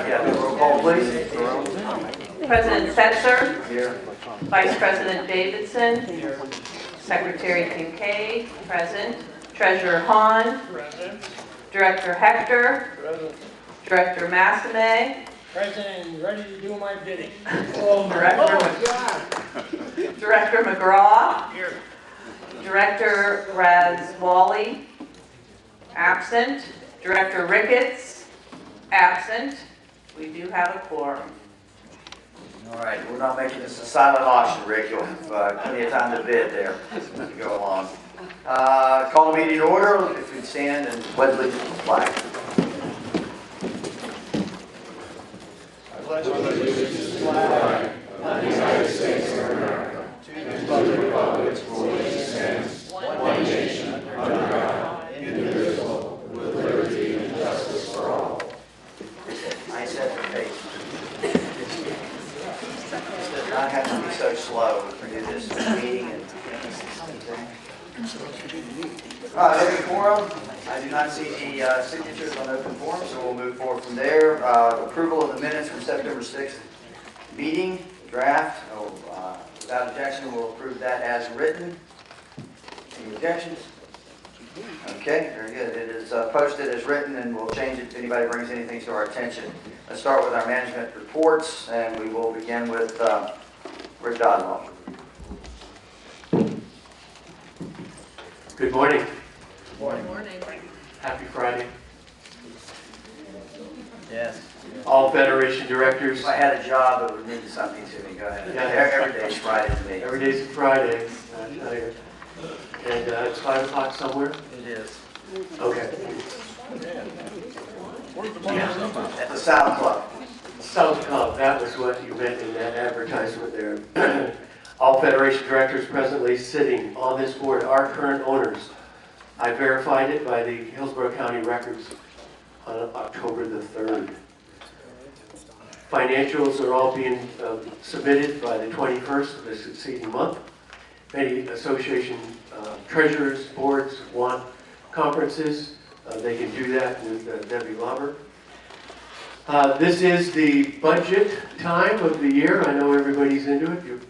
Yeah, roll call, please. President Setzer, Here. Vice President Davidson, Secretary Kincaid, present, Treasurer Hahn, Director Hector, Director Massime, President, ready to do my bidding. Director McGraw, Director Razwali, absent, Director Ricketts, absent. We do have a quorum. All right, we're not making this a silent auction, Rick. You'll have plenty of time to bid there as we go along. Call the meeting to order. If you'd stand and pledge allegiance to the flag. I pledge allegiance to the flag of the United States of America, to the republic for which it stands, one nation, under God, indivisible, with liberty and justice for all. I said the face. Does not have to be so slow to do this meeting and open forum. I do not see the signatures on open forum, so we'll move forward from there. Approval of the minutes from September 6th meeting draft. Without objection, we'll approve that as written. Any objections? Okay, very good. It is posted as written, and we'll change it if anybody brings anything to our attention. Let's start with our management reports, and we will begin with Rick Dodwell. Good morning. Morning. Happy Friday. Yes. All Federation directors. If I had a job, it would mean something to me. Go ahead. Yeah. Every day is Friday to me. Every day's a Friday. And it's 5 o'clock somewhere? It is. Okay. At the South Club. South Club, that was what you meant in that advertisement there. All Federation directors presently sitting on this board are current owners. I verified it by the Hillsborough County records on October the 3rd. Financials are all being submitted by the 21st of the succeeding month. Many association treasurers, boards want conferences. They can do that with Debbie Lauber. This is the budget time of the year. I know everybody's into it.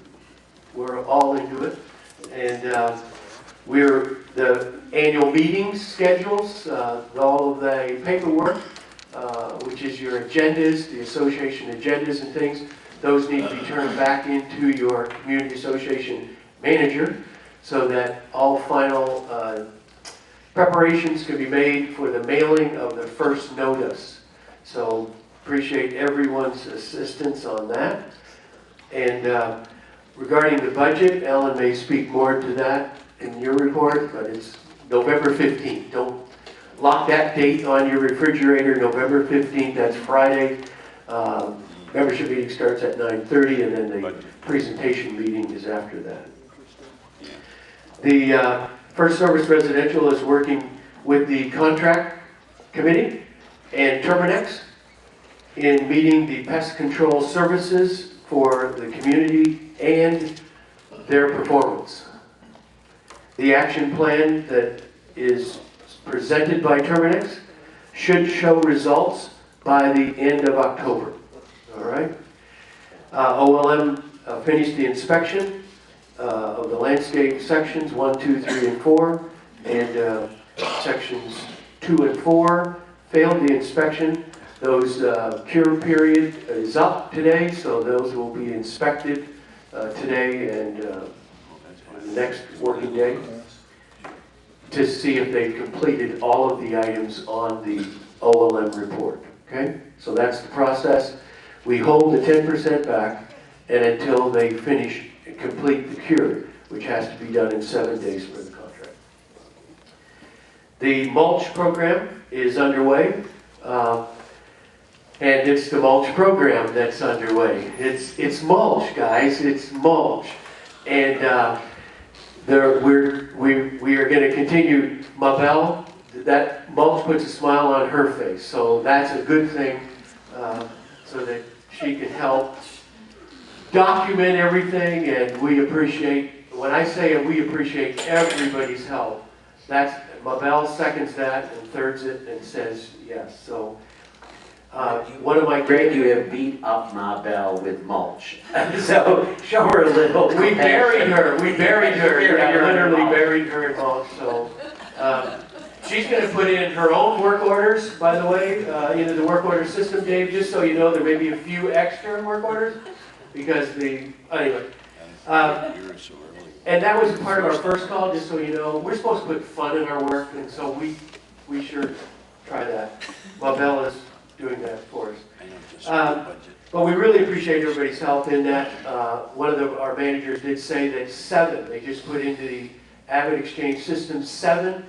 We're all into it. And we're the annual meetings schedules, all of the paperwork, which is your agendas, the association agendas and things. Those need to be turned back into your community association manager so that all final preparations can be made for the mailing of the first notice. So appreciate everyone's assistance on that. And regarding the budget, Ellen may speak more to that in your report, but it's November 15th. Don't lock that date on your refrigerator. November 15th, that's Friday. Membership meeting starts at 9:30, and then the presentation meeting is after that. The First Service Residential is working with the contract committee and Terminex in meeting the pest control services for the community and their performance. The action plan that is presented by Terminex should show results by the end of October. All right. OLM finished the inspection of the landscape sections 1, 2, 3, and 4, and sections 2 and 4 failed the inspection. Those cure period is up today, so those will be inspected today and the next working day to see if they've completed all of the items on the OLM report. Okay, so that's the process. We hold the 10% back, and until they finish and complete the cure, which has to be done in 7 days for the contract. The mulch program is underway, and it's the mulch program that's underway. It's mulch, guys. It's mulch, and we are going to continue. Mabel, that mulch puts a smile on her face, so that's a good thing, so that she can help document everything, and we appreciate, when I say we appreciate everybody's help, that's Mabel seconds that and thirds it and says yes. So one of my Greg, you have beat up Ma Bell with mulch. So show her a little. We buried her. We buried her. Buried her in Literally mulch. buried her in mulch. So she's going to put in her own work orders, by the way, into the work order system, Dave. Just so you know, there may be a few extra work orders because anyway. And that was part of our first call. Just so you know, we're supposed to put fun in our work, and so we sure try that. Mabel is doing that for us. But we really appreciate everybody's help in that. One of our managers did say that they just put into the Avid Exchange system 7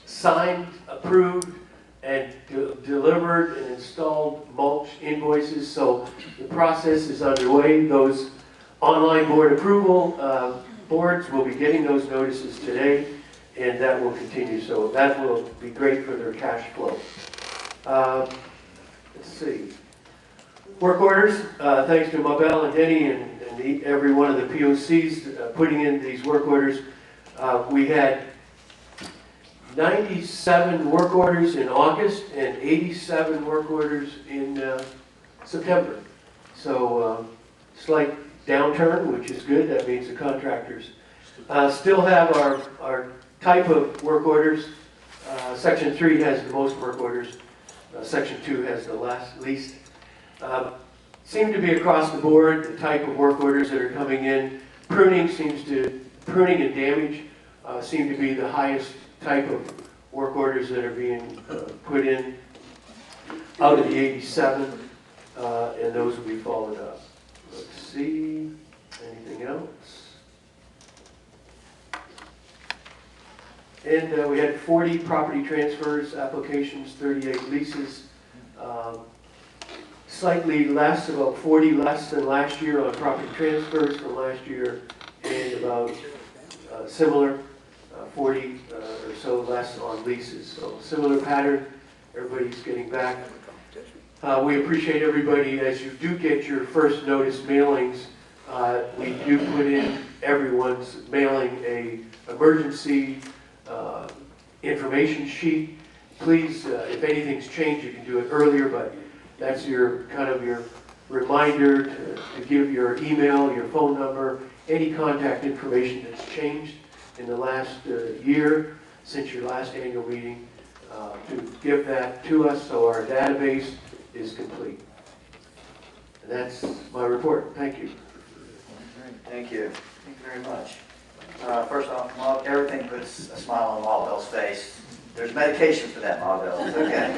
signed, approved, and delivered and installed mulch invoices. So the process is underway. Those online board approval boards will be getting those notices today, and that will continue. So that will be great for their cash flow. Let's see. Work orders, thanks to Mabel and Denny and every one of the POCs putting in these work orders. We had 97 work orders in August and 87 work orders in September. So slight downturn, which is good. That means the contractors still have our type of work orders. Section 3 has the most work orders. Section 2 has the least. Seem to be across the board the type of work orders that are coming in. Pruning and damage seem to be the highest type of work orders that are being put in out of the 87, and those will be followed up. Let's see, anything else? And we had 40 property transfers, applications, 38 leases. Slightly less, about 40 less than last year on property transfers from last year, and about similar, 40 or so less on leases. So similar pattern, everybody's getting back. We appreciate everybody. As you do get your first notice mailings, we do put in everyone's mailing a emergency information sheet. Please, if anything's changed, you can do it earlier, but that's your kind of your reminder to give your email, your phone number, any contact information that's changed in the last year since your last annual meeting, to give that to us so our database is complete. And that's my report. Thank you. Thank you. Thank you very much. First off, everything puts a smile on Mabel's face. There's medication for that, Mabel. It's okay.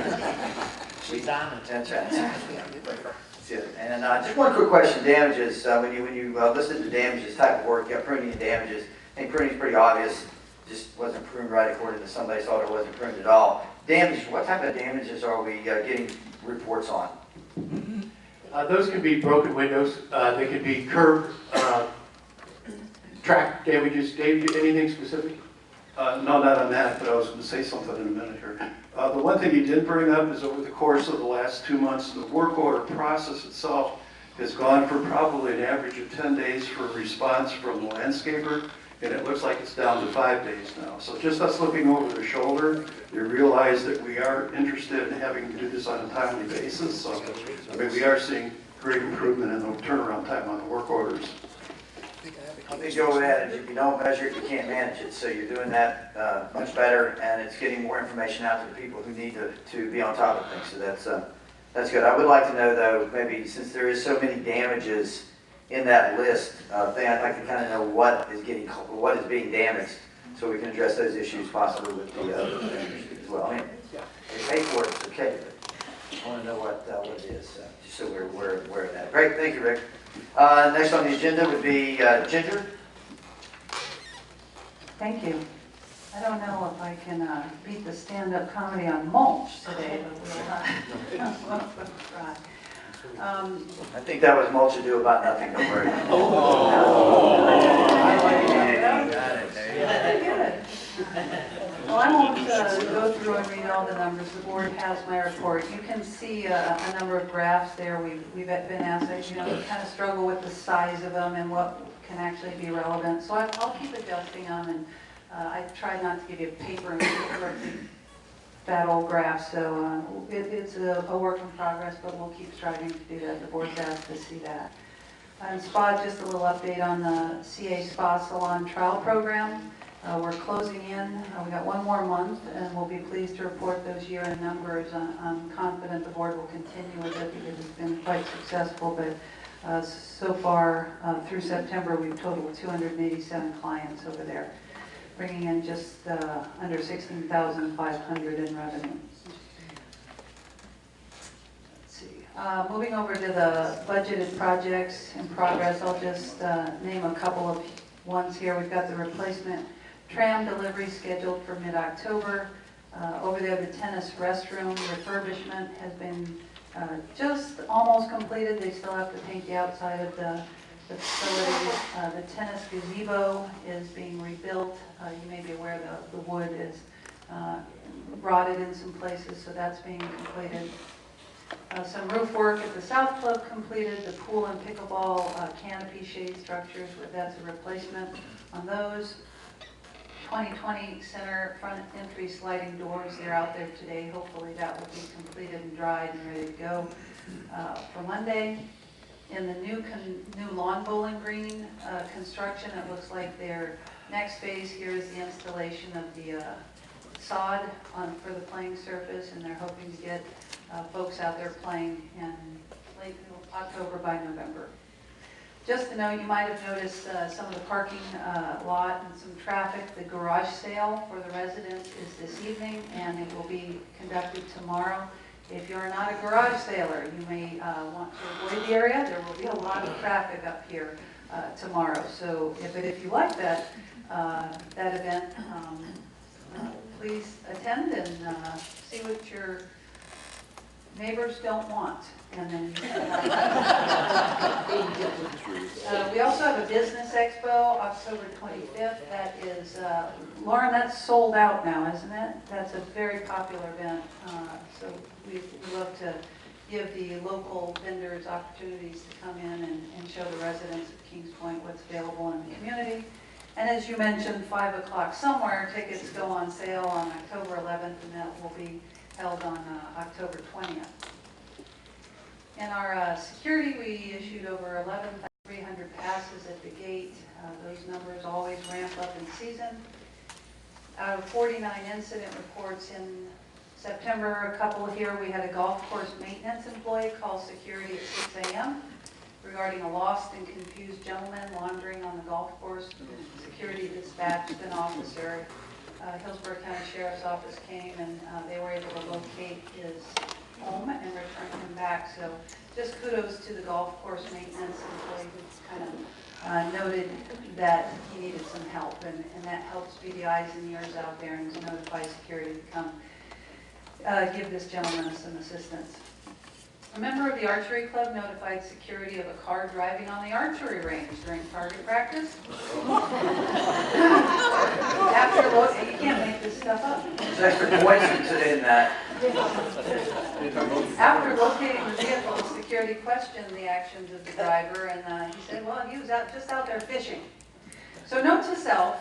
She's on it. That's right. That's it. And just one quick question, damages. When you listed the damages, type of work, you got pruning and damages. I think pruning is pretty obvious. Just wasn't pruned right according to somebody thought it wasn't pruned at all. Damages, what type of damages are we getting reports on? Those can be broken windows. They can be curb track damages. Dave, anything specific? No, not on that, but I was going to say something in a minute here. The one thing you did bring up is over the course of the last 2 months, the work order process itself has gone for probably an average of 10 days for a response from the landscaper, and it looks like it's down to 5 days now. So just us looking over their shoulder, they realize that we are interested in having to do this on a timely basis. So, I mean, we are seeing great improvement in the turnaround time on the work orders. I think the old adage, if you don't measure it, you can't manage it. So you're doing that much better, and it's getting more information out to the people who need to be on top of things. So that's good. I would like to know, though, maybe since there is so many damages in that list, I'd like to kind of know what is being damaged, so we can address those issues possibly with the other vendors as well. I mean, they pay for it, it's okay, but I want to know what it is, just so we're aware of that. Great, thank you, Rick. Next on the agenda would be Ginger. Thank you. I don't know if I can beat the stand-up comedy on mulch today, but we'll try. I think that was mulch ado about nothing, don't worry. Well, I won't go through and read all the numbers. The board has my report. You can see a number of graphs there. We've been asked, we kind of struggle with the size of them and what can actually be relevant. So I'll keep adjusting them, and I tried not to give you paper and paper, fat old graphs, so it's a work in progress, but we'll keep striving to do that. The board's asked to see that. And spa, just a little update on the CA Spa Salon trial program. We're closing in. We got one more month, and we'll be pleased to report those year-end numbers. I'm confident the board will continue with it because it's been quite successful, but so far through September, we've totaled 287 clients over there, bringing in just under $16,500 in revenue. Let's see. Moving over to the budgeted projects in progress, I'll just name a couple of ones here. We've got the replacement tram delivery scheduled for mid-October. Over there, the tennis restroom refurbishment has been just almost completed. They still have to paint the outside of the facility. The tennis gazebo is being rebuilt. You may be aware the wood is rotted in some places, so that's being completed. Some roof work at the South Club completed. The pool and pickleball canopy shade structures, that's a replacement on those. 2020 center front entry sliding doors, they're out there today. Hopefully that will be completed and dried and ready to go for Monday. In the new lawn bowling green construction, it looks like their next phase here is the installation of the sod for the playing surface, and they're hoping to get folks out there playing in late October by November. Just to know, you might have noticed some of the parking lot and some traffic. The garage sale for the residents is this evening, and it will be conducted tomorrow. If you're not a garage sailor, you may want to avoid the area. There will be a lot of traffic up here tomorrow. So if you like that event, please attend and see what your neighbors don't want. And then we also have a business expo October 25th. That is, Lauren, that's sold out now, isn't it? That's a very popular event. So we love to give the local vendors opportunities to come in and show the residents of Kings Point what's available in the community. And as you mentioned, 5 o'clock somewhere, tickets go on sale on October 11th, and that will be held on October 20th. In our security, we issued over 11,300 passes at the gate. Those numbers always ramp up in season. Out of 49 incident reports in September, a couple here, we had a golf course maintenance employee call security at 6 a.m. regarding a lost and confused gentleman wandering on the golf course. Security dispatched an officer. Hillsborough County Sheriff's Office came, and they were able to locate his home and return him back. So just kudos to the golf course maintenance employee who kind of noted that he needed some help, and that helps be the eyes and ears out there and to notify security to come give this gentleman some assistance. A member of the archery club notified security of a car driving on the archery range during target practice. You can't make this stuff up. There's extra points in that. After locating the vehicle, security questioned the actions of the driver, and he said, well, he was just out there fishing. So note to self,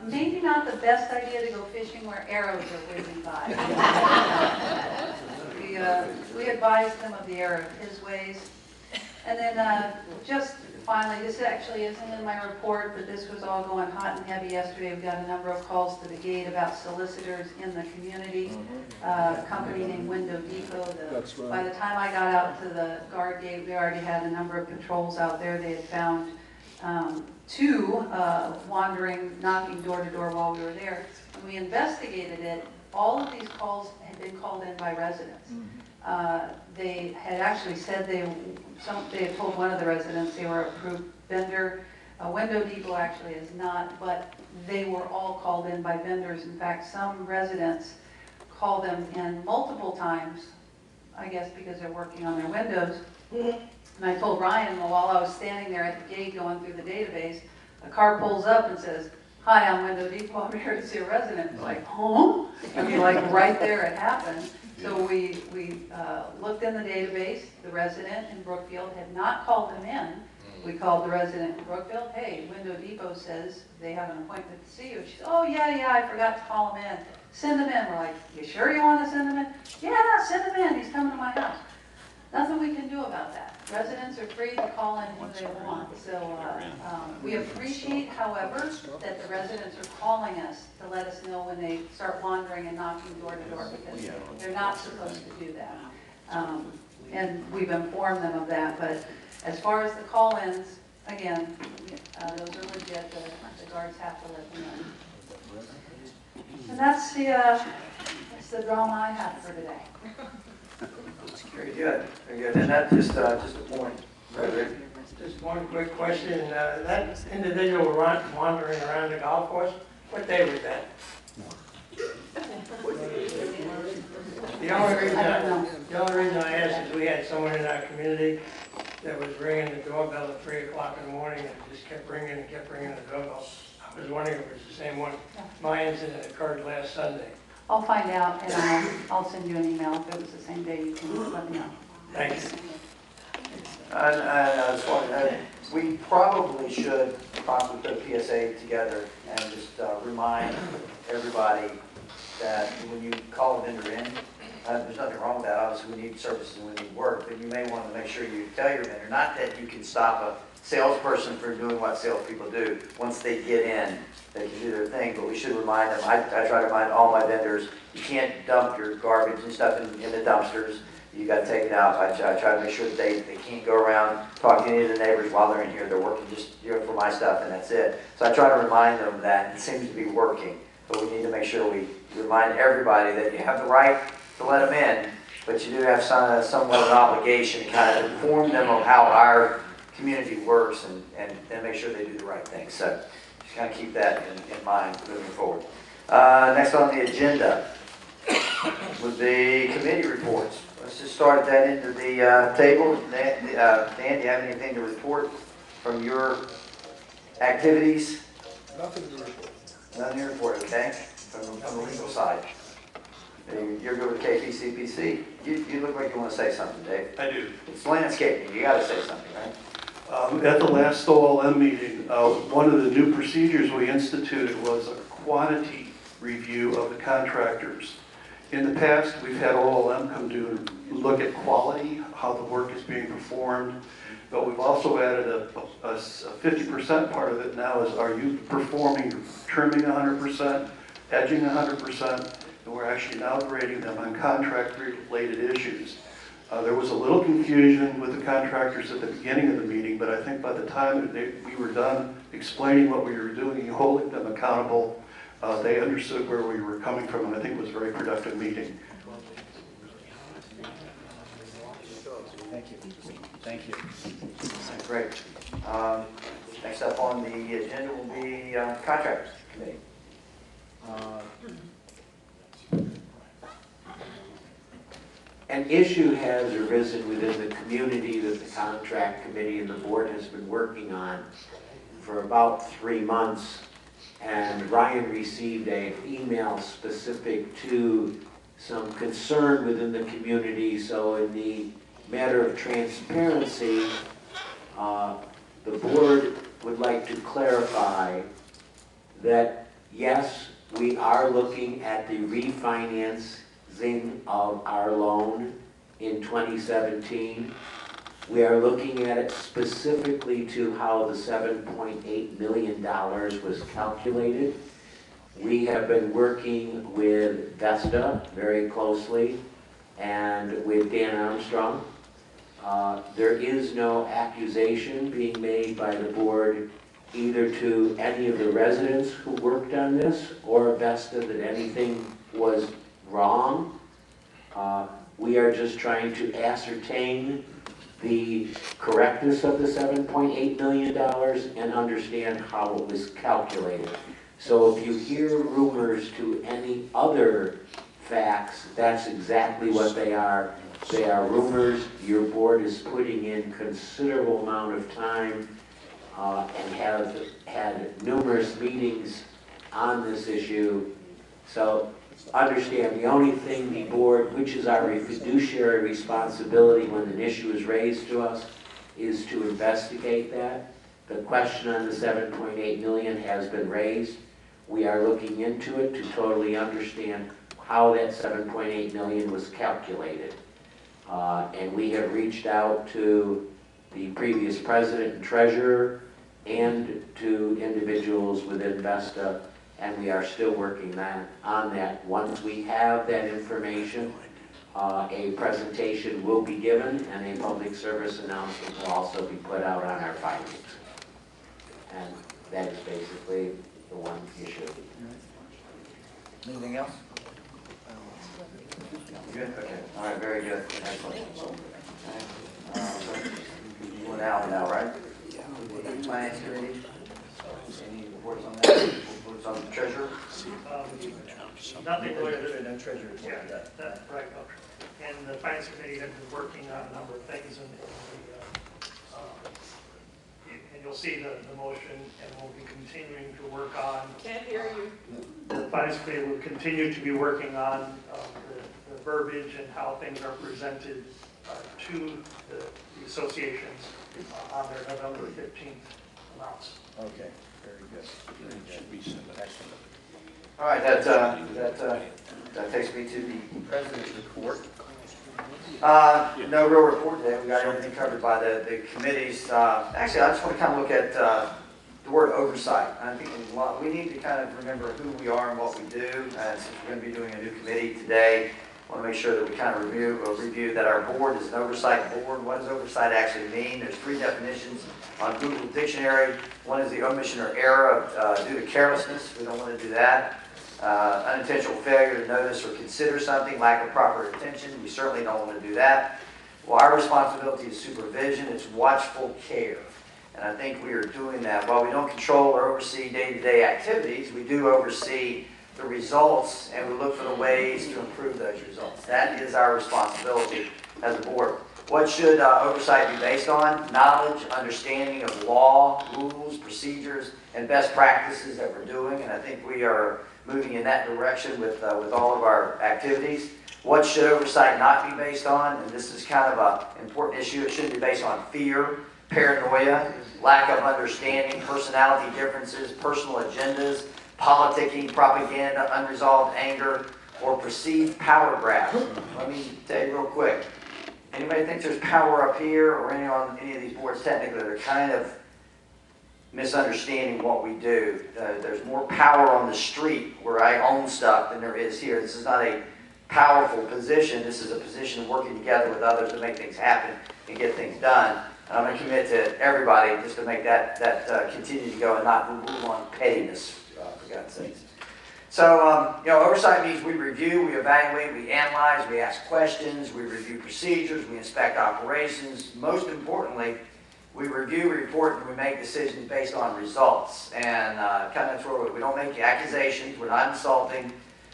maybe not the best idea to go fishing where arrows are whizzing by. We advised him of the error of his ways. And then just finally, this actually isn't in my report, but this was all going hot and heavy yesterday. We got a number of calls to the gate about solicitors in the community. A company named Window Depot. By the time I got out to the guard gate, we already had a number of patrols out there. They had found 2 wandering, knocking door to door while we were there. When we investigated it, all of these calls had been called in by residents. They had actually said they had told one of the residents they were an approved vendor. Window Depot actually is not, but they were all called in by vendors. In fact, some residents called them in multiple times, I guess because they're working on their windows. And I told Ryan, well, while I was standing there at the gate going through the database, a car pulls up and says, hi, I'm Window Depot, I'm here to see a resident. It's like, huh? I mean, like right there it happened. So we looked in the database. The resident in Brookfield had not called them in. we called the resident in Brookfield, hey, Window Depot says they have an appointment to see you. She said, oh, yeah, I forgot to call him in. Send him in. We're like, you sure you want to send him in? Yeah, send him in. He's coming to my house. Nothing we can do about that. Residents are free to call in who they want. So we appreciate, however, that the residents are calling us to let us know when they start wandering and knocking door to door, because they're not supposed to do that. And we've informed them of that. But as far as the call-ins, again, those are legit. The guards have to let them in. And that's the drama I have for today. Very good, very good. And that just a point. Right. Just one quick question. That individual wandering around the golf course, what day was that? The only reason I asked is we had someone in our community that was ringing the doorbell at 3 o'clock in the morning and just kept ringing the doorbell. I was wondering if it was the same one. My incident occurred last Sunday. I'll find out, and I'll send you an email. If it was the same day, you can let me know. Thanks. As far as, we probably should put a PSA together and just remind everybody that when you call a vendor in, there's nothing wrong with that. Obviously, we need services and we need work, but you may want to make sure you tell your vendor, not that you can stop a salesperson from doing what salespeople do. Once they get in, they can do their thing, but we should remind them. I try to remind all my vendors, you can't dump your garbage and stuff in the dumpsters. You got to take it out. I try to make sure that they can't go around talking to any of the neighbors while they're in here. They're working just for my stuff, and that's it. So I try to remind them of that. It seems to be working, but we need to make sure we remind everybody that you have the right to let them in, but you do have somewhat of an obligation to kind of inform them of how our community works and make sure they do the right thing. So just kind of keep that in mind moving forward. Next on the agenda would be committee reports. Let's just start that into the table. Dan, do you have anything to report from your activities? Nothing to report. Nothing to report, okay? From the legal side. You're good with KPCPC. You look like you want to say something, Dave. I do. It's landscaping. You got to say something, right? At the last OLM meeting, one of the new procedures we instituted was a quantity review of the contractors. In the past, we've had OLM come do and look at quality, how the work is being performed, but we've also added a 50% part of it now is, are you performing trimming 100%, edging 100%, and we're actually now grading them on contract-related issues. There was a little confusion with the contractors at the beginning of the meeting, but I think by the time that we were done explaining what we were doing and holding them accountable, they understood where we were coming from, and I think it was a very productive meeting. Thank you. Great. Next up on the agenda will be contractors committee. An issue has arisen within the community that the contract committee and the board has been working on for about 3 months. And Ryan received an email specific to some concern within the community. So in the matter of transparency, the board would like to clarify that yes, we are looking at the refinancing of our loan in 2017. We are looking at it specifically to how the $7.8 million was calculated. We have been working with Vesta very closely and with Dan Armstrong. There is no accusation being made by the board either to any of the residents who worked on this or Vesta that anything was wrong. We are just trying to ascertain the correctness of the $7.8 million and understand how it was calculated. So if you hear rumors to any other facts, that's exactly what they are. They are rumors. Your board is putting in considerable amount of time and have had numerous meetings on this issue. So understand, the only thing the board, which is our fiduciary responsibility when an issue is raised to us, is to investigate that. The question on the 7.8 million has been raised. We are looking into it to totally understand how that 7.8 million was calculated. And we have reached out to the previous president and treasurer and to individuals within Vesta, and we are still working on that. Once we have that information, a presentation will be given and a public service announcement will also be put out on our findings. And that is basically the one issue. Anything else? Good, okay, all right, very good, excellent. We're now, right? Finance committee, any reports on that? Reports on the treasurer? Nothing really other than treasurer. Yeah, that, right. And the finance committee has been working on a number of things and you'll see the motion, and we'll be continuing to work on. Can't hear you. The finance committee will continue to be working on the verbiage and how things are presented to the associations on their November 15th amounts. Okay, very good. Excellent. All right, that takes me to the president's report. No real report today. We got everything covered by the committees. Actually, I just want to kind of look at the word oversight. I think we need to kind of remember who we are and what we do. Since we're going to be doing a new committee today, I want to make sure that we kind of review that our board is an oversight board. What does oversight actually mean? There's 3 definitions on Google Dictionary. One is the omission or error due to carelessness. We don't want to do that. Unintentional failure to notice or consider something, lack of proper attention. We certainly don't want to do that. Well, our responsibility is supervision. It's watchful care. And I think we are doing that. While we don't control or oversee day-to-day activities, we do oversee the results, and we look for the ways to improve those results. That is our responsibility as a board. What should oversight be based on? Knowledge, understanding of law, rules, procedures, and best practices that we're doing, and I think we are moving in that direction with all of our activities. What should oversight not be based on? And this is kind of an important issue. It shouldn't be based on fear, paranoia, lack of understanding, personality differences, personal agendas, politicking, propaganda, unresolved anger, or perceived power grab. Let me tell you real quick. Anybody think there's power up here or on any of these boards technically that are kind of misunderstanding what we do? There's more power on the street where I own stuff than there is here. This is not a powerful position. This is a position of working together with others to make things happen and get things done. And I'm going to commit to everybody just to make that continue to go and not move on pettiness, for God's sakes. So, oversight means we review, we evaluate, we analyze, we ask questions, we review procedures, we inspect operations. Most importantly, we review, we report, and we make decisions based on results. And kind of where we don't make accusations, we're not insulting,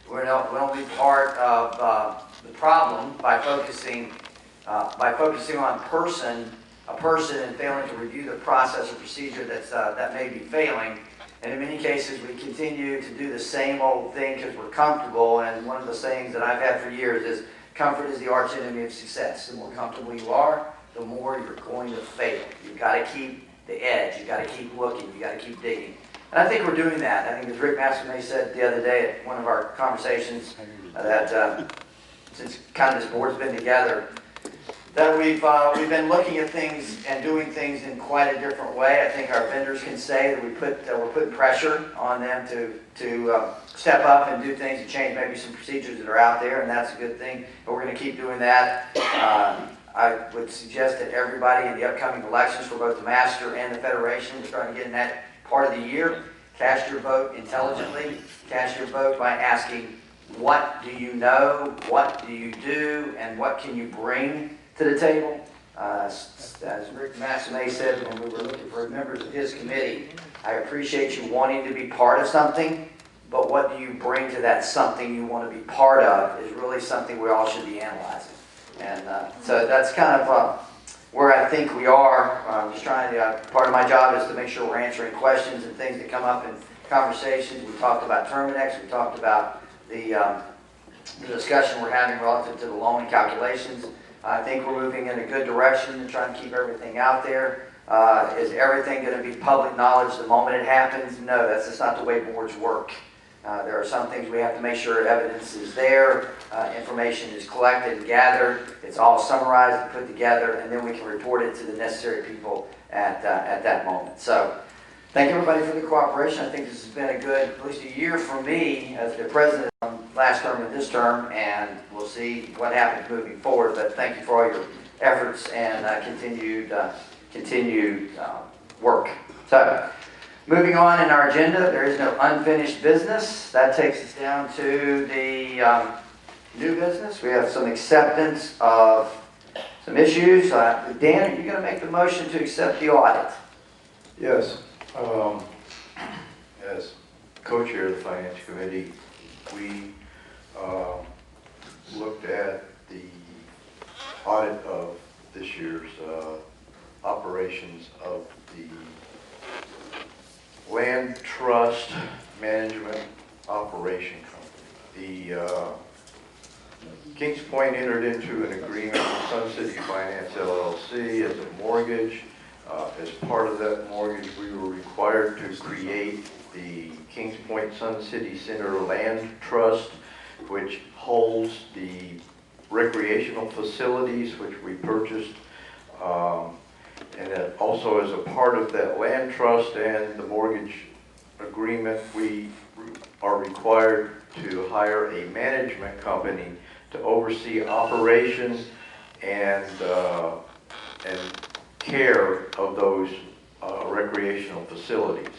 we don't be part of the problem by focusing on a person and failing to review the process or procedure that may be failing. And in many cases, we continue to do the same old thing because we're comfortable. And one of the sayings that I've had for years is, comfort is the arch enemy of success. The more comfortable you are, the more you're going to fail. You've got to keep the edge. You've got to keep looking. You've got to keep digging. And I think we're doing that. I think as Rick Massamay said the other day at one of our conversations, that since kind of this board's been together, that we've been looking at things and doing things in quite a different way. I think our vendors can say that we're putting pressure on them to step up and do things and change maybe some procedures that are out there, and that's a good thing. But we're going to keep doing that. I would suggest that everybody in the upcoming elections for both the Master and the Federation, we're starting to get in that part of the year, cast your vote intelligently. Cast your vote by asking, what do you know, what do you do, and what can you bring to the table? As Rick Massamay said when we were looking for members of his committee, I appreciate you wanting to be part of something, but what do you bring to that something you want to be part of is really something we all should be analyzing. And so that's kind of where I think we are. I'm just trying to, part of my job is to make sure we're answering questions and things that come up in conversations. We talked about Terminex, we talked about the discussion we're having relative to the loan and calculations. I think we're moving in a good direction to try and keep everything out there. Is everything going to be public knowledge the moment it happens? No, that's just not the way boards work. There are some things we have to make sure evidence is there, information is collected and gathered, it's all summarized and put together, and then we can report it to the necessary people at that moment. So, thank everybody for the cooperation. I think this has been a good, at least a year for me as the president from last term and this term, and we'll see what happens moving forward. But thank you for all your efforts and continued work. So, moving on in our agenda, there is no unfinished business. That takes us down to the new business. We have some acceptance of some issues. Dan, are you going to make the motion to accept the audit? Yes. As co-chair of the Finance Committee, we looked at the audit of this year's operations of the Land Trust Management Operation Company. The Kings Point entered into an agreement with Sun City Finance LLC as a mortgage. As part of that mortgage, we were required to create the Kings Point Sun City Center Land Trust, which holds the recreational facilities which we purchased. And then also as a part of that land trust and the mortgage agreement, we are required to hire a management company to oversee operations and care of those recreational facilities.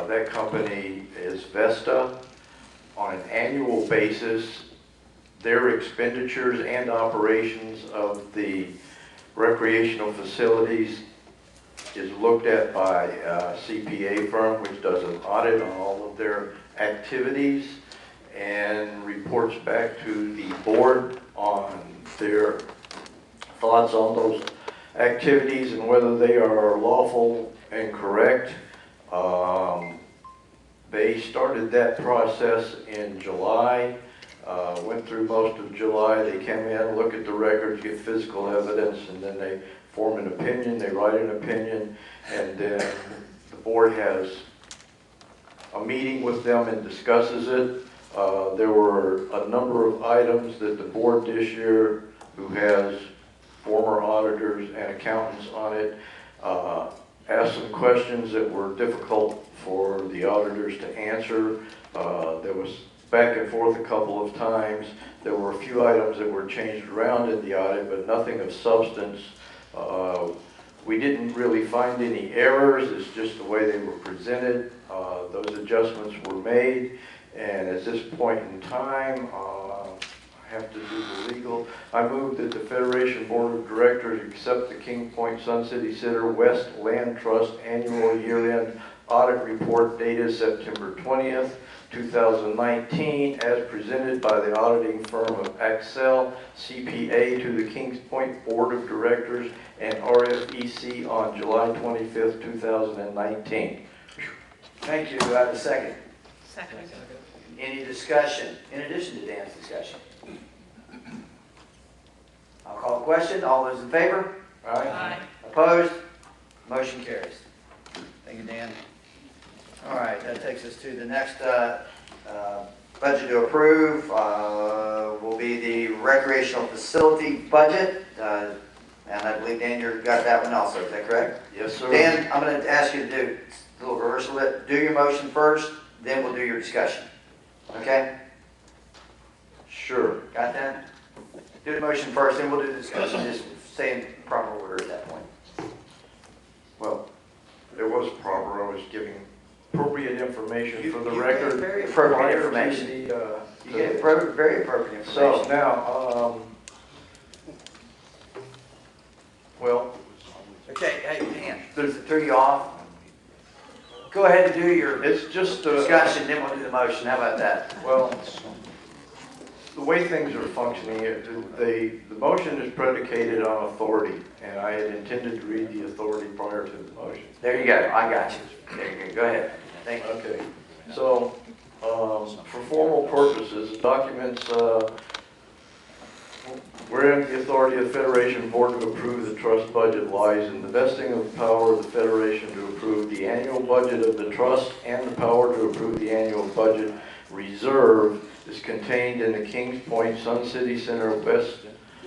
That company is Vesta. On an annual basis, their expenditures and operations of the recreational facilities is looked at by a CPA firm, which does an audit on all of their activities and reports back to the board on their thoughts on those activities and whether they are lawful and correct. They started that process in July, went through most of July. They came in, look at the records, get physical evidence, and then they form an opinion, they write an opinion, and then the board has a meeting with them and discusses it. There were a number of items that the board this year, who has former auditors and accountants on it, asked some questions that were difficult for the auditors to answer. There was back and forth a couple of times. There were a few items that were changed around in the audit, but nothing of substance. We didn't really find any errors. It's just the way they were presented. Those adjustments were made, and at this point in time, I have to do the legal. I move that the Federation Board of Directors accept the King Point Sun City Center West Land Trust Annual Year-End Audit Report dated September 20th, 2019, as presented by the auditing firm of Axel CPA to the Kings Point Board of Directors and RFEC on July 25th, 2019. Thank you. Do I have a second? Second. Any discussion in addition to Dan's discussion? I'll call the question. All those in favor? Aye. Opposed? Motion carries. Thank you, Dan. All right, that takes us to the next budget to approve. Will be the recreational facility budget. And I believe, Dan, you've got that one also. Is that correct? Yes, sir. Dan, I'm going to ask you to do a little reversal of it. Do your motion first, then we'll do your discussion. Okay? Sure. Got that? Do the motion first, then we'll do the discussion. Just stay in proper order at that point. Well, it was proper. I was giving appropriate information for the You record. gave very appropriate prior to information. the, You get very appropriate So information. now, well, Okay, hey, Dan, does it throw you off? Go ahead and do your it's just discussion, then we'll do the motion. How about that? well, the way things are functioning, the motion is predicated on authority, and I had intended to read the authority prior to the motion. There you go. I got you. There you go. Go ahead. Thank you. Okay, so for formal purposes, documents Wherein the authority of the Federation Board to approve the trust budget lies in the vesting of the power of the Federation to approve the annual budget of the trust, and the power to approve the annual budget reserve is contained in the Kings Point Sun City Center West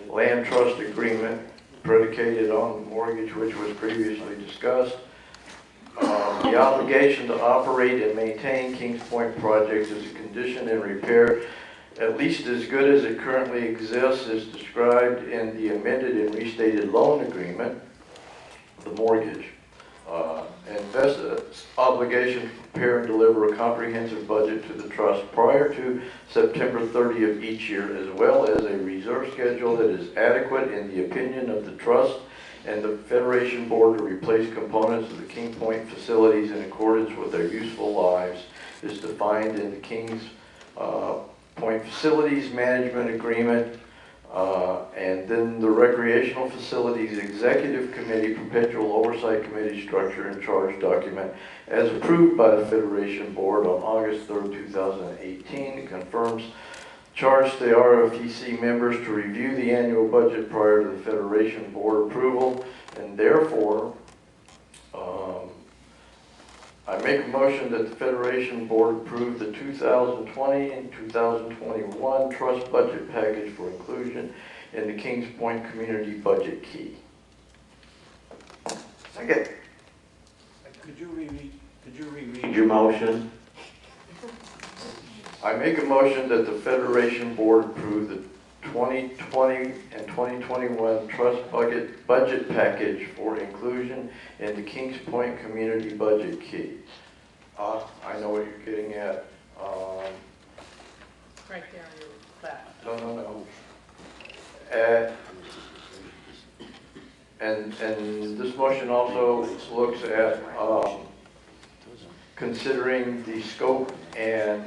Land Trust Agreement predicated on the mortgage which was previously discussed. The obligation to operate and maintain Kings Point projects is a condition and repair at least as good as it currently exists as described in the amended and restated loan agreement, the mortgage. And thus, obligation to prepare and deliver a comprehensive budget to the trust prior to September 30 of each year, as well as a reserve schedule that is adequate in the opinion of the trust and the Federation Board to replace components of the King Point facilities in accordance with their useful lives is defined in the Kings Point Facilities Management Agreement, and then the Recreational Facilities Executive Committee Perpetual Oversight Committee Structure and Charge Document as approved by the Federation Board on August 3rd, 2018. It confirms charge to the RFEC members to review the annual budget prior to the Federation Board approval, and therefore I make a motion that the Federation Board approve the 2020 and 2021 trust budget package for inclusion in the Kings Point Community Budget Key. Second. Could you reread your motion? I make a motion that the Federation Board approve the 2020 and 2021 trust budget package for inclusion in the Kings Point Community Budget Key. I know what you're getting at. Right there on your left. No. And this motion also looks at considering the scope and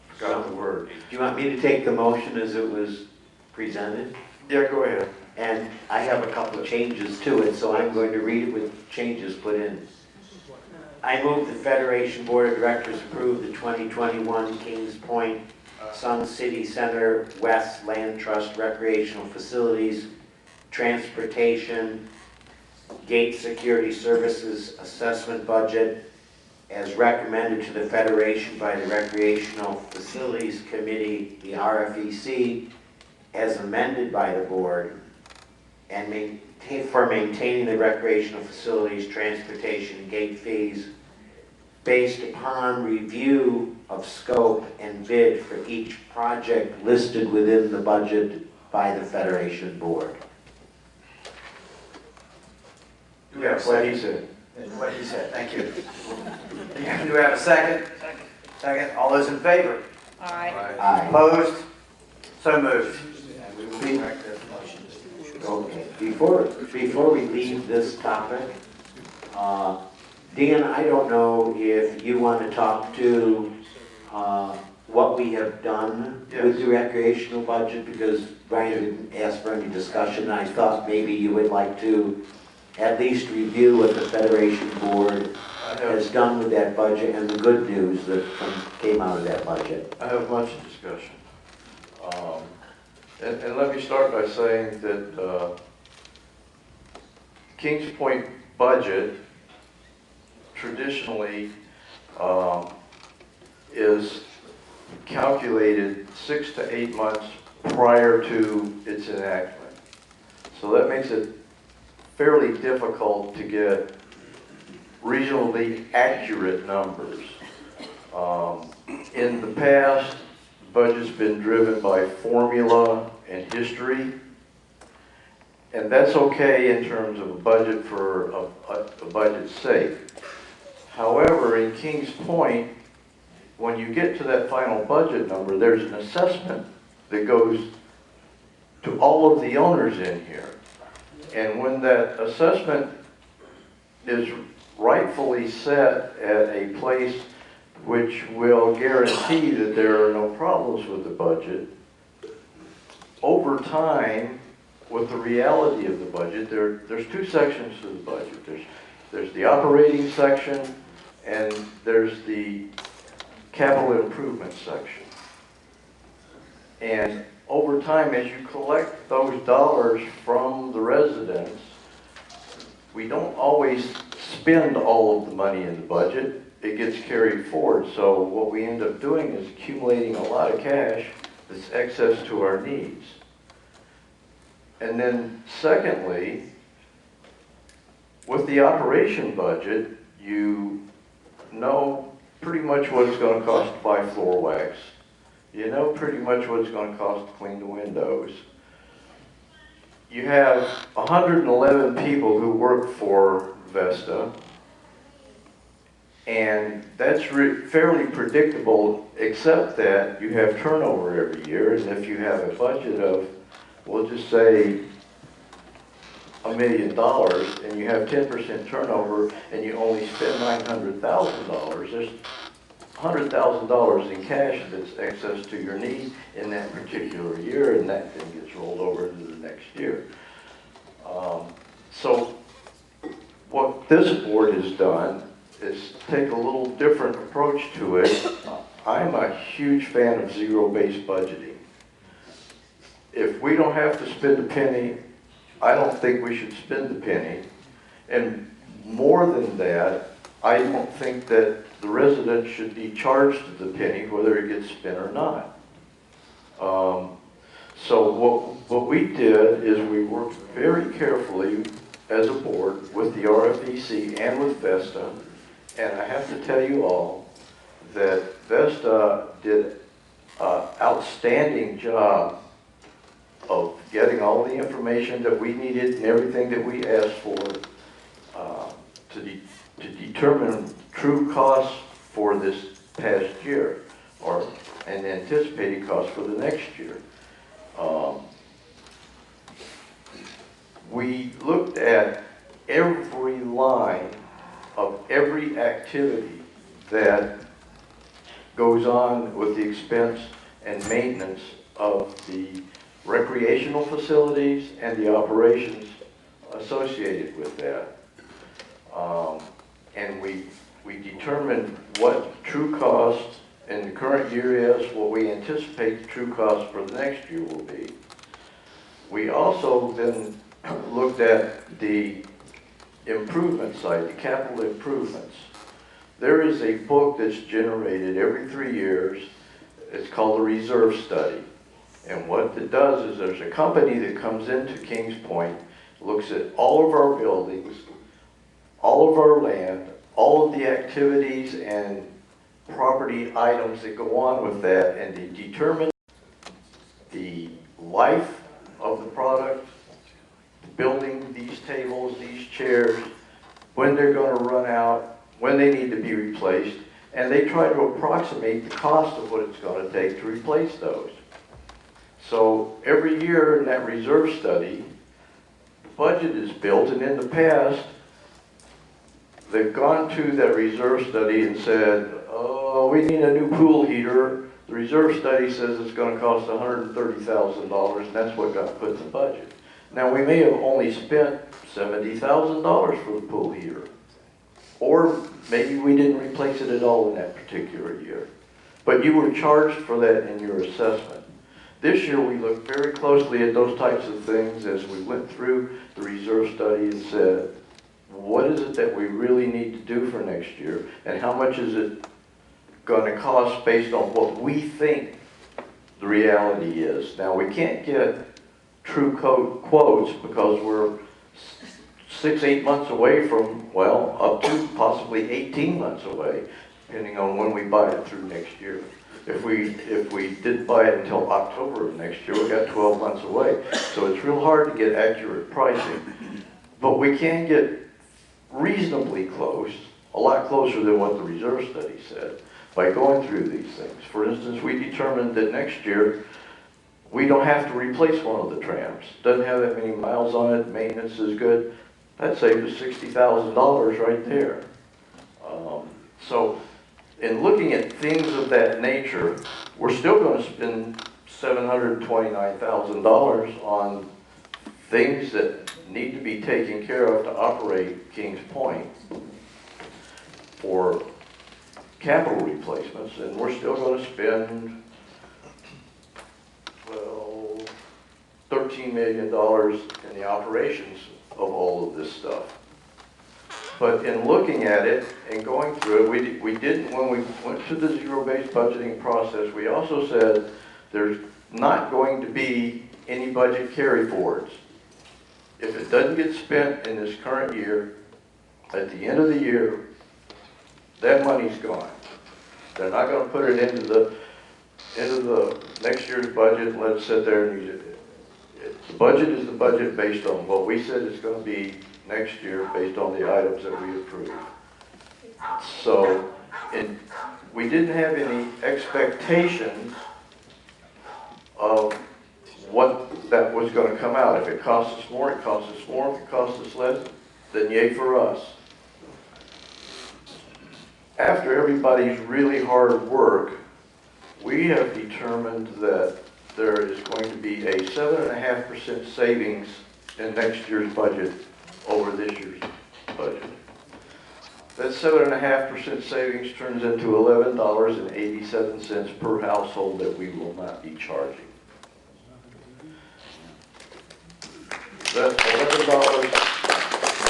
forgot the word. Do you want me to take the motion as it was presented? Yeah, go ahead. And I have a couple of changes to it, so I'm going to read it with changes put in. I move the Federation Board of Directors approve the 2021 Kings Point Sun City Center West Land Trust Recreational Facilities, Transportation, Gate Security Services Assessment Budget as recommended to the Federation by the Recreational Facilities Committee, the RFEC, as amended by the Board, and for maintaining the recreational facilities, transportation, and gate fees based upon review of scope and bid for each project listed within the budget by the Federation Board. Yeah, what he said. What he said, thank you. Do we have a second? Second, all those in favor? Aye. Aye. Opposed? So moved. Okay, before we leave this topic, Dan, I don't know if you want to talk to what we have done with the recreational budget, because Brian didn't ask for any discussion. I thought maybe you would like to at least review what the Federation Board has done with that budget and the good news that came out of that budget. I have much discussion. And let me start by saying that Kings Point budget traditionally is calculated 6 to 8 months prior to its enactment. So that makes it fairly difficult to get reasonably accurate numbers. In the past, the budget's been driven by formula and history, and that's okay in terms of a budget for a budget's sake. However, in Kings Point, when you get to that final budget number, there's an assessment that goes to all of the owners in here. And when that assessment is rightfully set at a place which will guarantee that there are no problems with the budget, over time, with the reality of the budget, there's two sections to the budget. There's the operating section, and there's the capital improvement section. And over time, as you collect those dollars from the residents, we don't always spend all of the money in the budget. It gets carried forward. So what we end up doing is accumulating a lot of cash that's excess to our needs. And then secondly, with the operation budget, you know pretty much what it's going to cost to buy floor wax. You know pretty much what it's going to cost to clean the windows. You have 111 people who work for Vesta, and that's fairly predictable, except that you have turnover every year, and if you have a budget of, we'll just say, $1 million, and you have 10% turnover, and you only spend $900,000, there's $100,000 in cash that's excess to your need in that particular year, and that then gets rolled over into the next year. So what this board has done is take a little different approach to it. I'm a huge fan of zero-based budgeting. If we don't have to spend a penny, I don't think we should spend a penny. And more than that, I don't think that the residents should be charged the penny whether it gets spent or not. So what we did is we worked very carefully as a board with the RFEC and with Vesta, and I have to tell you all that Vesta did an outstanding job of getting all the information that we needed and everything that we asked for to determine true costs for this past year, or an anticipated cost for the next year. We looked at every line of every activity that goes on with the expense and maintenance of the recreational facilities and the operations associated with that. And we determined what true cost in the current year is, what we anticipate the true cost for the next year will be. We also then looked at the improvement side, the capital improvements. There is a book that's generated every 3 years. It's called the Reserve Study. And what it does is there's a company that comes into Kings Point, looks at all of our buildings, all of our land, all of the activities and property items that go on with that, and they determine the life of the product, building these tables, these chairs, when they're going to run out, when they need to be replaced, and they try to approximate the cost of what it's going to take to replace those. So every year in that reserve study, the budget is built, and in the past, they've gone to that reserve study and said, oh, we need a new pool heater. The reserve study says it's going to cost $130,000, and that's what got put in the budget. Now, we may have only spent $70,000 for the pool heater, or maybe we didn't replace it at all in that particular year. But you were charged for that in your assessment. This year, we looked very closely at those types of things as we went through the reserve study and said, what is it that we really need to do for next year, and how much is it going to cost based on what we think the reality is. Now, we can't get true quotes because we're 6-8 months away from, well, up to possibly 18 months away, depending on when we buy it through next year. If we did buy it until October of next year, we got 12 months away. So it's real hard to get accurate pricing. But we can get reasonably close, a lot closer than what the reserve study said, by going through these things. For instance, we determined that next year we don't have to replace one of the trams. Doesn't have that many miles on it, maintenance is good. That saved us $60,000 right there. So in looking at things of that nature, we're still going to spend $729,000 on things that need to be taken care of to operate Kings Point for capital replacements, and we're still gonna spend, well, $13 million in the operations of all of this stuff. But in looking at it and going through it, we didn't, when we went to the zero-based budgeting process, we also said there's not going to be any budget carry forwards. If it doesn't get spent in this current year, at the end of the year, that money's gone. They're not gonna put it into the next year's budget and let it sit there and use it. The budget is the budget based on what we said it's gonna be next year based on the items that we approved. So, we didn't have any expectations of what that was gonna come out. If it costs us more, it costs us more. If it costs us less, then yay for us. After everybody's really hard work, we have determined that there is going to be a 7.5% savings in next year's budget over this year's budget. That 7.5% savings turns into $11.87 per household that we will not be charging. That's $11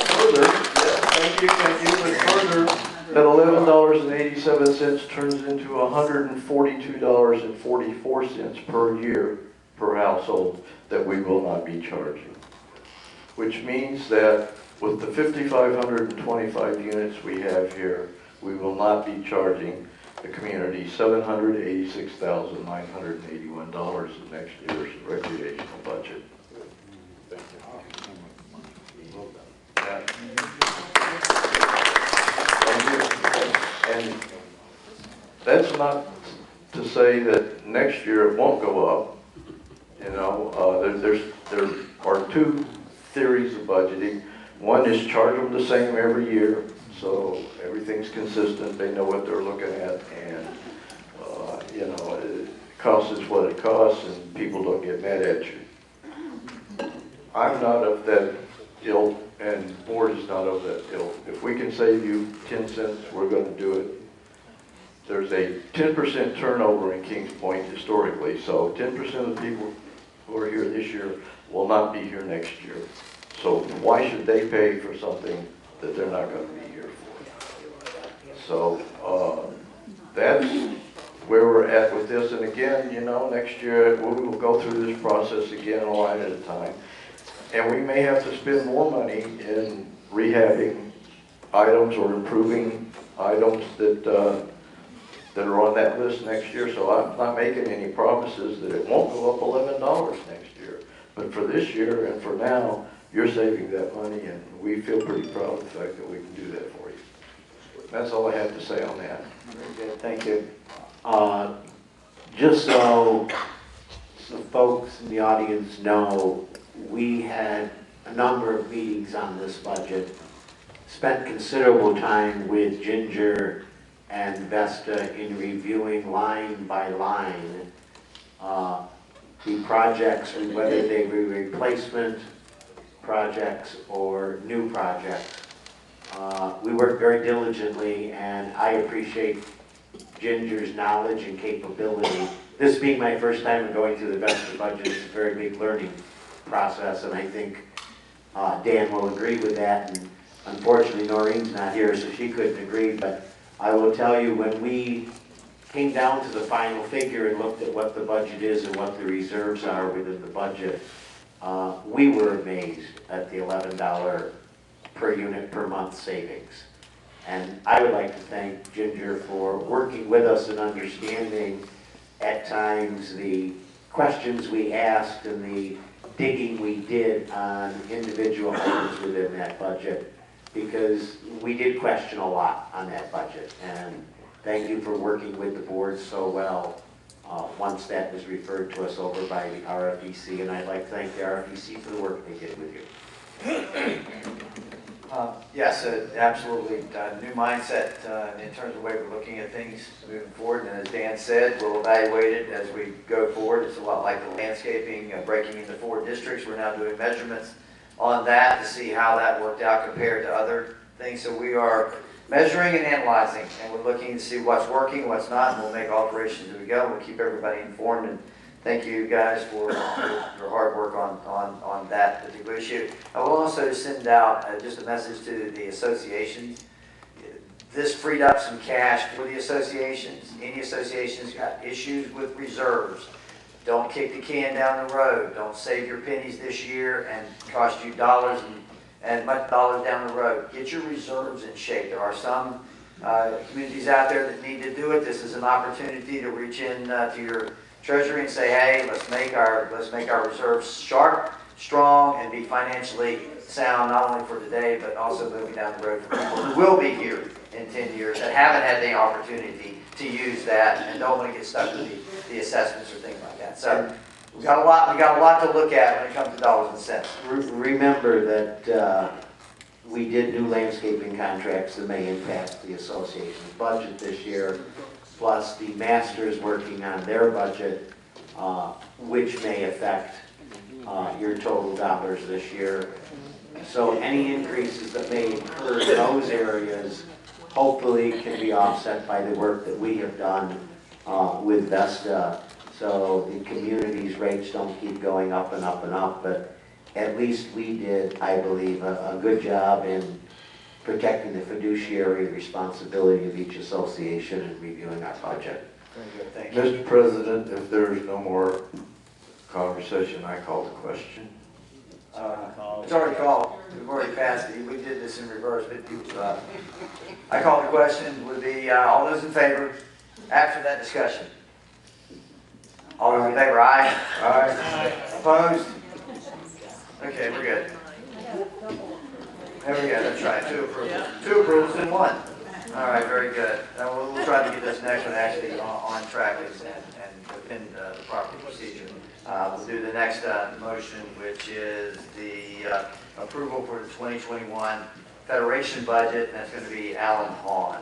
further, thank you, but further, that $11.87 turns into $142.44 per year per household that we will not be charging. Which means that with the 5,525 units we have here, we will not be charging the community $786,981 in next year's recreational budget. And that's not to say that next year it won't go up. You know, there are two theories of budgeting. One is charge them the same every year, so everything's consistent. They know what they're looking at, and you know, it costs us what it costs, and people don't get mad at you. I'm not of that ilk, and the board is not of that ilk. If we can save you 10 cents, we're going to do it. There's a 10% turnover in Kings Point historically, so 10% of the people who are here this year will not be here next year. So why should they pay for something that they're not going to be here for? So that's where we're at with this. And again, you know, next year we will go through this process again, a line at a time. And we may have to spend more money in rehabbing items or improving items that are on that list next year. So I'm not making any promises that it won't go up $11 next year. But for this year and for now, you're saving that money, and we feel pretty proud of the fact that we can do that for you. That's all I have to say on that. Very good, thank you. Just so the folks in the audience know, we had a number of meetings on this budget, spent considerable time with Ginger and Vesta in reviewing line by line the projects, and whether they were replacement projects or new projects. We worked very diligently, and I appreciate Ginger's knowledge and capability. This being my first time going through the Vesta budget, it's a very big learning process, and I think Dan will agree with that. And unfortunately, Noreen's not here, so she couldn't agree, but I will tell you, when we came down to the final figure and looked at what the budget is and what the reserves are within the budget, we were amazed at the $11 per unit per month savings. And I would like to thank Ginger for working with us and understanding at times the questions we asked and the digging we did on individual items within that budget, because we did question a lot on that budget. And thank you for working with the board so well once that was referred to us over by the RFEC, and I'd like to thank the RFEC for the work they did with you. Yes, absolutely. New mindset in terms of the way we're looking at things moving forward. And as Dan said, we'll evaluate it as we go forward. It's a lot like the landscaping, breaking into 4 districts. We're now doing measurements on that to see how that worked out compared to other things. So we are measuring and analyzing, and we're looking to see what's working, what's not, and we'll make alterations as we go. We'll keep everybody informed, and thank you guys for your hard work on that particular issue. I will also send out just a message to the associations. This freed up some cash for the associations. Any associations got issues with reserves, don't kick the can down the road. Don't save your pennies this year and cost you dollars and much dollars down the road. Get your reserves in shape. There are some communities out there that need to do it. This is an opportunity to reach in to your treasury and say, hey, let's make our reserves sharp, strong, and be financially sound, not only for today, but also moving down the road for people who will be here in 10 years that haven't had the opportunity to use that and don't want to get stuck with the assessments or things like that. So we got a lot to look at when it comes to dollars and cents. Remember that we did new landscaping contracts that may impact the association's budget this year, plus the masters working on their budget, which may affect your total dollars this year. So any increases that may occur in those areas hopefully can be offset by the work that we have done with Vesta, so the community's rates don't keep going up and up and up, but at least we did, I believe, a good job in protecting the fiduciary responsibility of each association and reviewing our budget. Very good, thank you. Mr. President, if there's no more conversation, I call the question. It's already called. We've already passed it. We did this in reverse, but I call the question. Would be all those in favor after that discussion? All those in favor, aye? Aye. Opposed? Okay, we're good. There we go, that's right, 2 approvals. 2 approvals in 1. All right, very good. Now we'll try to get this next one actually on track and within the proper procedure. We'll do the next motion, which is the approval for the 2021 Federation budget, and that's going to be Alan Hahn.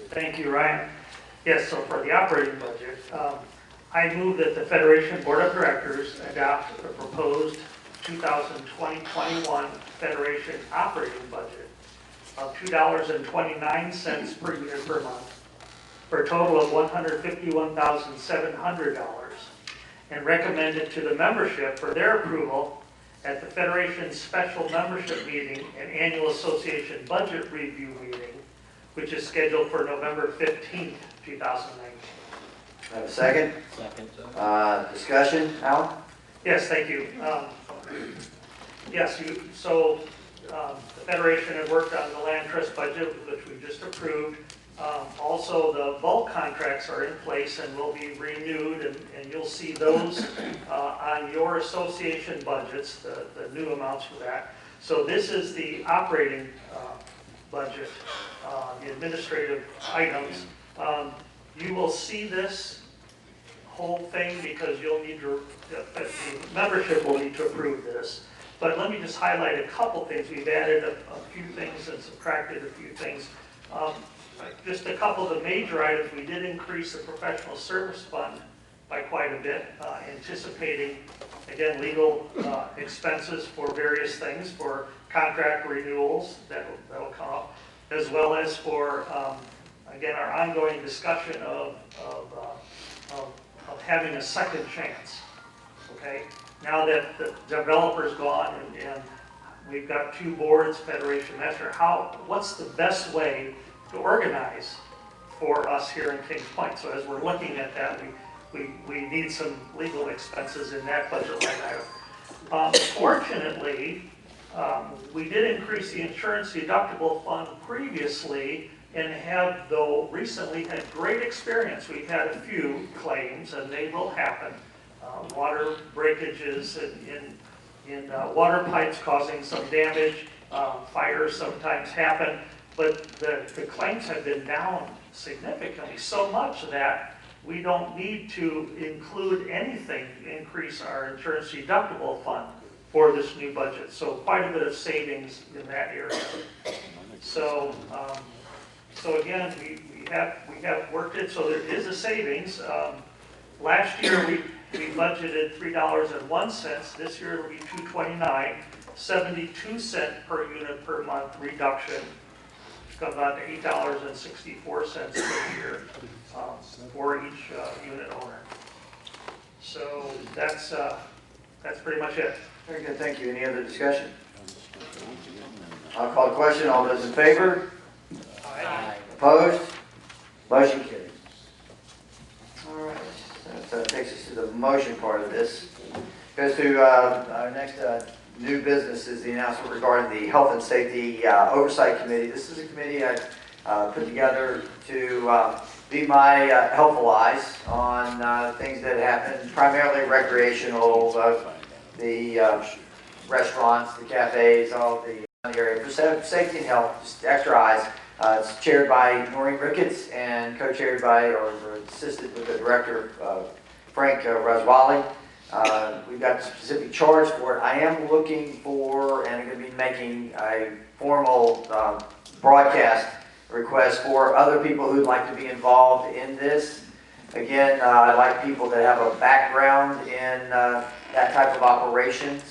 Thank you, Ryan. Yes, so for the operating budget, I move that the Federation Board of Directors adopt the proposed 2020-21 Federation operating budget of $2.29 per unit per month for a total of $151,700 and recommend it to the membership for their approval at the Federation's special membership meeting and annual association budget review meeting, which is scheduled for November 15th, 2019. Have a second? Second. Discussion, Alan? Yes, thank you. Yes, the Federation had worked on the land trust budget, which we just approved. Also, the bulk contracts are in place and will be renewed, and you'll see those on your association budgets, the new amounts for that. So this is the operating budget, the administrative items. You will see this whole thing because you'll need to, the membership will need to approve this. But let me just highlight a couple things. We've added a few things and subtracted a few things. Just a couple of the major items, we did increase the professional service fund by quite a bit, anticipating, again, legal expenses for various things, for contract renewals that'll come up, as well as for, again, our ongoing discussion of having a second chance, okay? Now that the developer's gone and we've got 2 boards, Federation Master, what's the best way to organize for us here in Kings Point? So as we're looking at that, we need some legal expenses in that budget line item. Fortunately, we did increase the insurance deductible fund previously and have, though, recently had great experience. We've had a few claims, and they will happen. Water breakages in water pipes causing some damage. Fires sometimes happen. But the claims have been down significantly, so much that we don't need to include anything to increase our insurance deductible fund for this new budget. So quite a bit of savings in that area. So again, we have worked it, so there is a savings. Last year we budgeted $3.01. This year it'll be $2.29, 72 cent per unit per month reduction. comes out to $8.64 per year for each unit owner. So that's pretty much it. Very good, thank you. Any other discussion? I'll call the question. All those in favor? Opposed? Motion carries. All right, that takes us to the motion part of this. Goes to our next new business is the announcement regarding the Health and Safety Oversight Committee. This is a committee I put together to be my helpful eyes on things that happen, primarily recreational, the restaurants, the cafes, all the area for safety and health, just extra eyes. It's chaired by Noreen Ricketts and co-chaired by, or assisted with the director, Frank Raswali. We've got a specific charge for it. I am looking for, and I'm going to be making a formal broadcast request for other people who'd like to be involved in this. Again, I like people that have a background in that type of operations,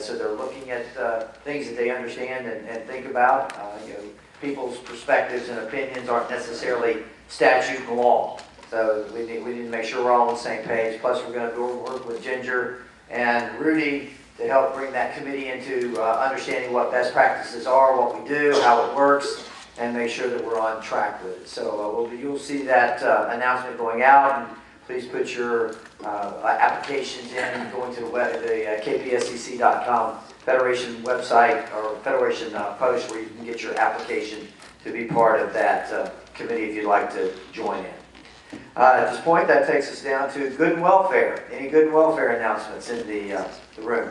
so they're looking at things that they understand and think about. You know, people's perspectives and opinions aren't necessarily statute and law. So we need to make sure we're all on the same page. Plus, we're going to work with Ginger and Rudy to help bring that committee into understanding what best practices are, what we do, how it works, and make sure that we're on track with it. So you'll see that announcement going out, and please put your applications in, going to the kpscc.com Federation website or Federation post where you can get your application to be part of that committee if you'd like to join in. At this point, that takes us down to good and welfare. Any good and welfare announcements in the room?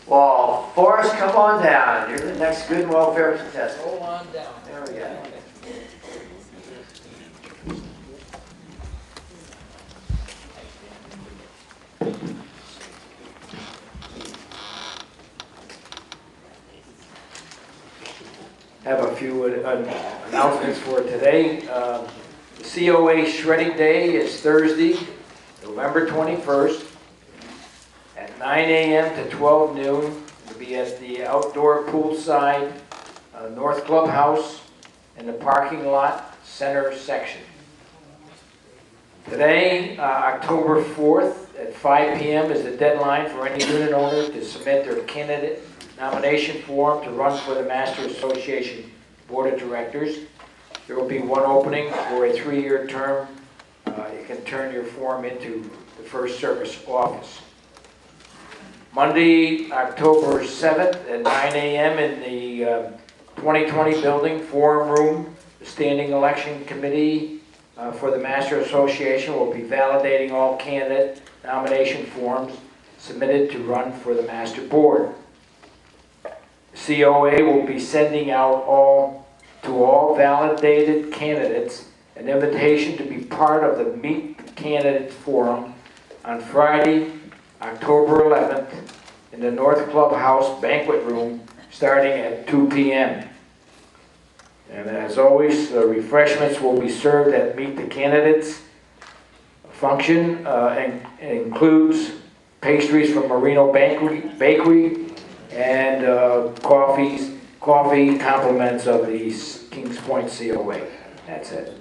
Well, Forrest, come on down. You're the next good and welfare contestant. Roll on down. There we go. Have a few announcements for today. The COA Shredding Day is Thursday, November 21st at 9 a.m. to 12 noon. It'll be at the outdoor poolside North Clubhouse in the parking lot center section. Today, October 4th at 5 p.m. is the deadline for any unit owner to submit their candidate nomination form to run for the Master Association Board of Directors. There will be one opening for a 3-year term. You can turn your form into the first service office. Monday, October 7th at 9 a.m. in the 2020 building, Forum Room, the Standing Election Committee for the Master Association will be validating all candidate nomination forms submitted to run for the Master Board. COA will be sending out to all validated candidates an invitation to be part of the Meet the Candidates Forum on Friday, October 11th in the North Clubhouse Banquet Room starting at 2 p.m. And as always, the refreshments will be served at Meet the Candidates. Function includes pastries from Marino Bakery and coffee compliments of the Kings Point COA. That's it.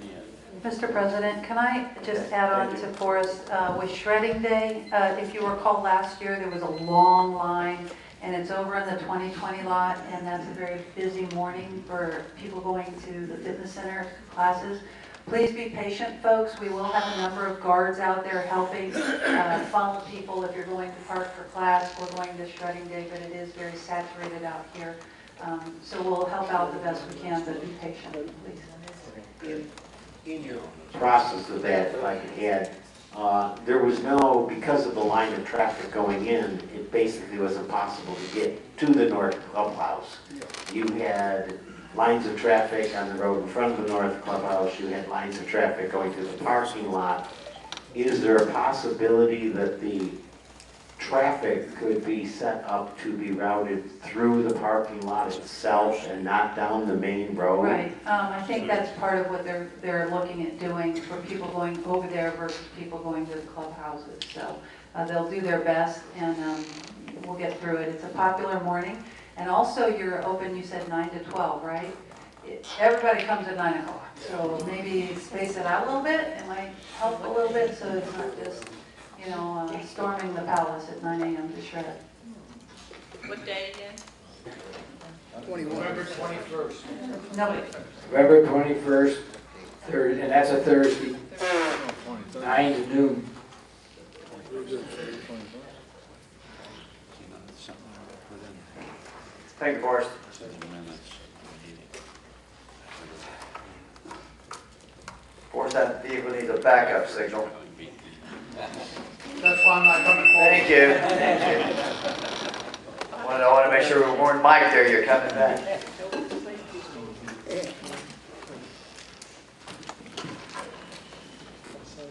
Mr. President, can I just add on to Forrest with Shredding Day? If you recall last year, there was a long line, and it's over in the 2020 lot, and that's a very busy morning for people going to the fitness center classes. Please be patient, folks. We will have a number of guards out there helping funnel people if you're going to park for class or going to Shredding Day, but it is very saturated out here. So we'll help out the best we can, but be patient, please. In your process of that, if I could add, there was because of the line of traffic going in, it basically was impossible to get to the North Clubhouse. You had lines of traffic on the road in front of the North Clubhouse, you had lines of traffic going to the parking lot. Is there a possibility that the traffic could be set up to be routed through the parking lot itself and not down the main road? Right. I think that's part of what they're looking at doing for people going over there versus people going to the clubhouses. So they'll do their best, and we'll get through it. It's a popular morning, And also you're open, you said 9 to 12, right? Everybody comes at 9 o'clock, so maybe space it out a little bit. It might help a little bit, so it's not just, storming the palace at 9 a.m. to shred. What day again? November 21st. No, November 21st, and that's a Thursday, 9 to noon. Thank you, Forrest. Forrest, that vehicle needs a backup signal. That's why I'm not coming forward. Thank you. Thank you. I want to make sure we warned Mike there, you're coming back.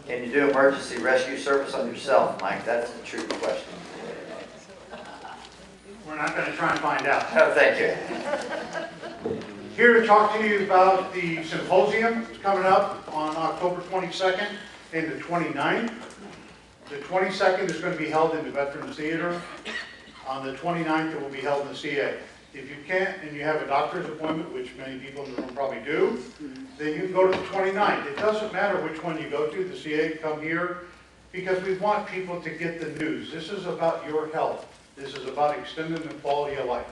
Can you do emergency rescue service on yourself, Mike? That's the true question. We're not going to try and find out. Oh, thank you. Here to talk to you about the symposium. It's coming up on October 22nd and the 29th. The 22nd is going to be held in the Veterans Theater. On the 29th, it will be held in the CA. If you can't and you have a doctor's appointment, which many people in the room probably do, then you can go to the 29th. It doesn't matter which one you go to, the CA, come here, because we want people to get the news. This is about your health. This is about extending the quality of life.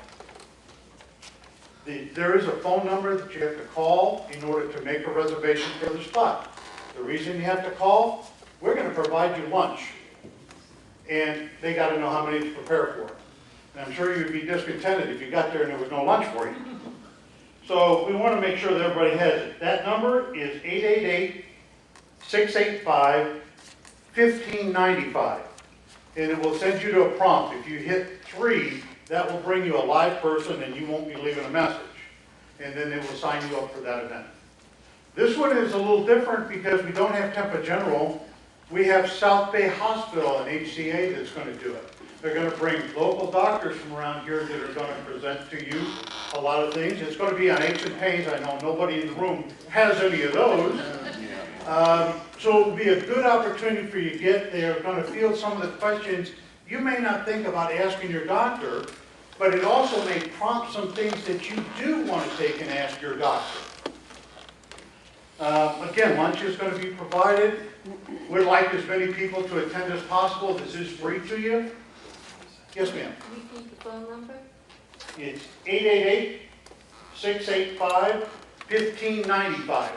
There is a phone number that you have to call in order to make a reservation for the spot. The reason you have to call, we're going to provide you lunch. And they got to know how many to prepare for. And I'm sure you'd be discontented if you got there and there was no lunch for you. So we want to make sure that everybody has it. That number is 888-685-1595. And it will send you to a prompt. If you hit 3, that will bring you a live person and you won't be leaving a message. And then they will sign you up for that event. This one is a little different because we don't have Tampa General. We have South Bay Hospital and HCA that's going to do it. They're going to bring local doctors from around here that are going to present to you a lot of things. It's going to be on aches and pains. I know nobody in the room has any of those. So it will be a good opportunity for you to get there. Going to field some of the questions you may not think about asking your doctor, but it also may prompt some things that you do want to take and ask your doctor. Again, lunch is going to be provided. We'd like as many people to attend as possible. This is free to you. Yes, ma'am. Repeat the phone number? It's 888-685-1595.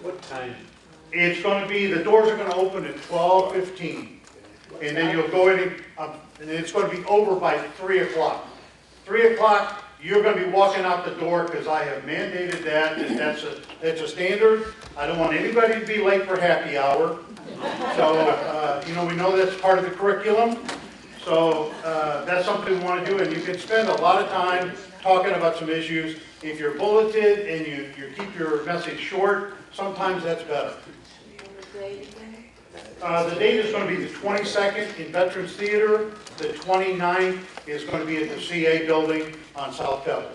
What time? It's going to be, the doors are going to open at 12:15. And then you'll go in, and it's going to be over by 3 o'clock. 3 o'clock, you're going to be walking out the door because I have mandated that, and that's a standard. I don't want anybody to be late for happy hour. So, we know that's part of the curriculum. So that's something we want to do, and you can spend a lot of time talking about some issues. If you're bulleted and you keep your message short, sometimes that's better. The date is going to be the 22nd in Veterans Theater. The 29th is going to be at the CA building on South Pebble.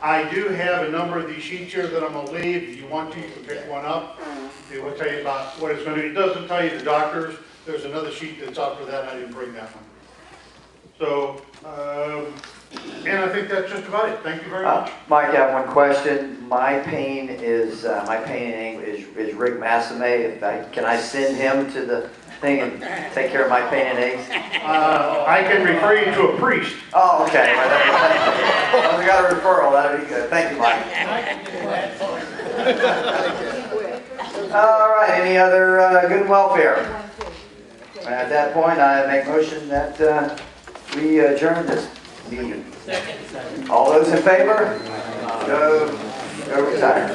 I do have a number of these sheets here that I'm going to leave. If you want to, you can pick one up. It will tell you about what it's going to be. It doesn't tell you the doctors. There's another sheet that's out for that. I didn't bring that one. So, and I think that's just about it. Thank you very much. Mike, I have one question. My pain is Rick Massame. Can I send him to the thing and take care of my pain and aches? I can refer you to a priest. Oh, okay. Well, we got a referral. That'd be good. Thank you, Mike. All right. Any other good welfare? At that point, I make motion that we adjourn this meeting. Second. All those in favor? Go retire.